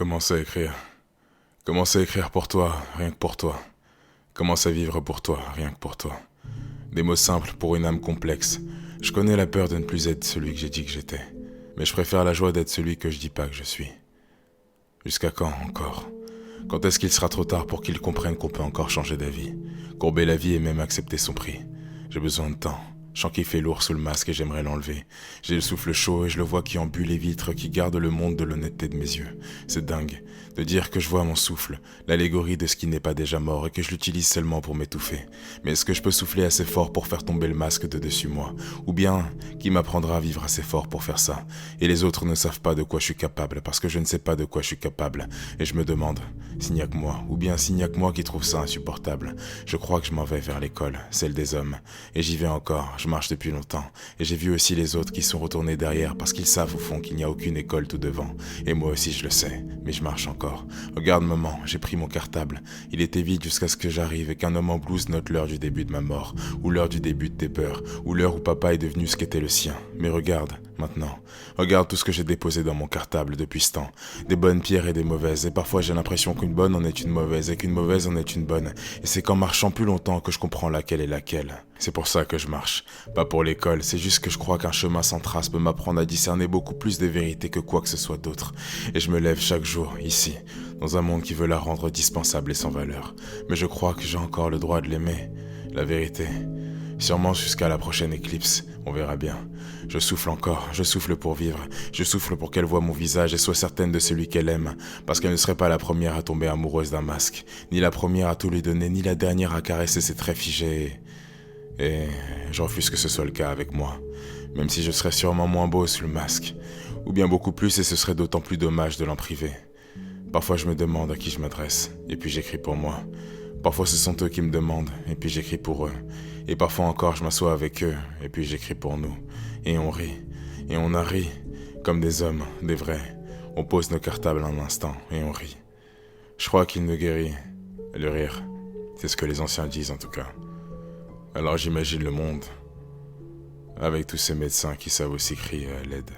Commence à écrire. Commence à écrire pour toi, rien que pour toi. Commence à vivre pour toi, rien que pour toi. Des mots simples pour une âme complexe. Je connais la peur de ne plus être celui que j'ai dit que j'étais. Mais je préfère la joie d'être celui que je dis pas que je suis. Jusqu'à quand encore? Quand est-ce qu'il sera trop tard pour qu'ils comprennent qu'on peut encore changer d'avis, courber la vie et même accepter son prix? J'ai besoin de temps. Je sens qu'il fait lourd sous le masque et j'aimerais l'enlever. J'ai le souffle chaud et je le vois qui embue les vitres, qui garde le monde de l'honnêteté de mes yeux. C'est dingue de dire que je vois mon souffle, l'allégorie de ce qui n'est pas déjà mort et que je l'utilise seulement pour m'étouffer. Mais est-ce que je peux souffler assez fort pour faire tomber le masque de dessus moi? Ou bien, qui m'apprendra à vivre assez fort pour faire ça? Et les autres ne savent pas de quoi je suis capable parce que je ne sais pas de quoi je suis capable. Et je me demande, s'il n'y a que moi, ou bien s'il n'y a que moi qui trouve ça insupportable. Je crois que je m'en vais vers l'école, celle des hommes. Et j'y vais encore, je marche depuis longtemps. Et j'ai vu aussi les autres qui sont retournés derrière parce qu'ils savent au fond qu'il n'y a aucune école tout devant. Et moi aussi je le sais, mais je marche encore. Regarde maman, j'ai pris mon cartable. Il était vide jusqu'à ce que j'arrive et qu'un homme en blouse note l'heure du début de ma mort. Ou l'heure du début de tes peurs. Ou l'heure où papa est devenu ce qu'était le sien. Mais regarde, maintenant. Regarde tout ce que j'ai déposé dans mon cartable depuis ce temps. Des bonnes pierres et des mauvaises. Et parfois j'ai l'impression qu'une bonne en est une mauvaise et qu'une mauvaise en est une bonne. Et c'est qu'en marchant plus longtemps que je comprends laquelle est laquelle. C'est pour ça que je marche. Pas pour l'école, c'est juste que je crois qu'un chemin sans trace peut m'apprendre à discerner beaucoup plus des vérités que quoi que ce soit d'autre. Et je me lève chaque jour, ici, dans un monde qui veut la rendre dispensable et sans valeur. Mais je crois que j'ai encore le droit de l'aimer. La vérité. Sûrement jusqu'à la prochaine éclipse, on verra bien. Je souffle encore, je souffle pour vivre, je souffle pour qu'elle voie mon visage et soit certaine de celui qu'elle aime, parce qu'elle ne serait pas la première à tomber amoureuse d'un masque, ni la première à tout lui donner, ni la dernière à caresser ses traits figés. Et je refuse que ce soit le cas avec moi, même si je serais sûrement moins beau sous le masque, ou bien beaucoup plus et ce serait d'autant plus dommage de l'en priver. Parfois je me demande à qui je m'adresse, et puis j'écris pour moi. Parfois ce sont eux qui me demandent, et puis j'écris pour eux. Et parfois encore je m'assois avec eux, et puis j'écris pour nous. Et on rit, et on a ri, comme des hommes, des vrais. On pose nos cartables un instant, et on rit. Je crois qu'il nous guérit, le rire. C'est ce que les anciens disent en tout cas. Alors j'imagine le monde, avec tous ces médecins qui savent aussi crier à l'aide.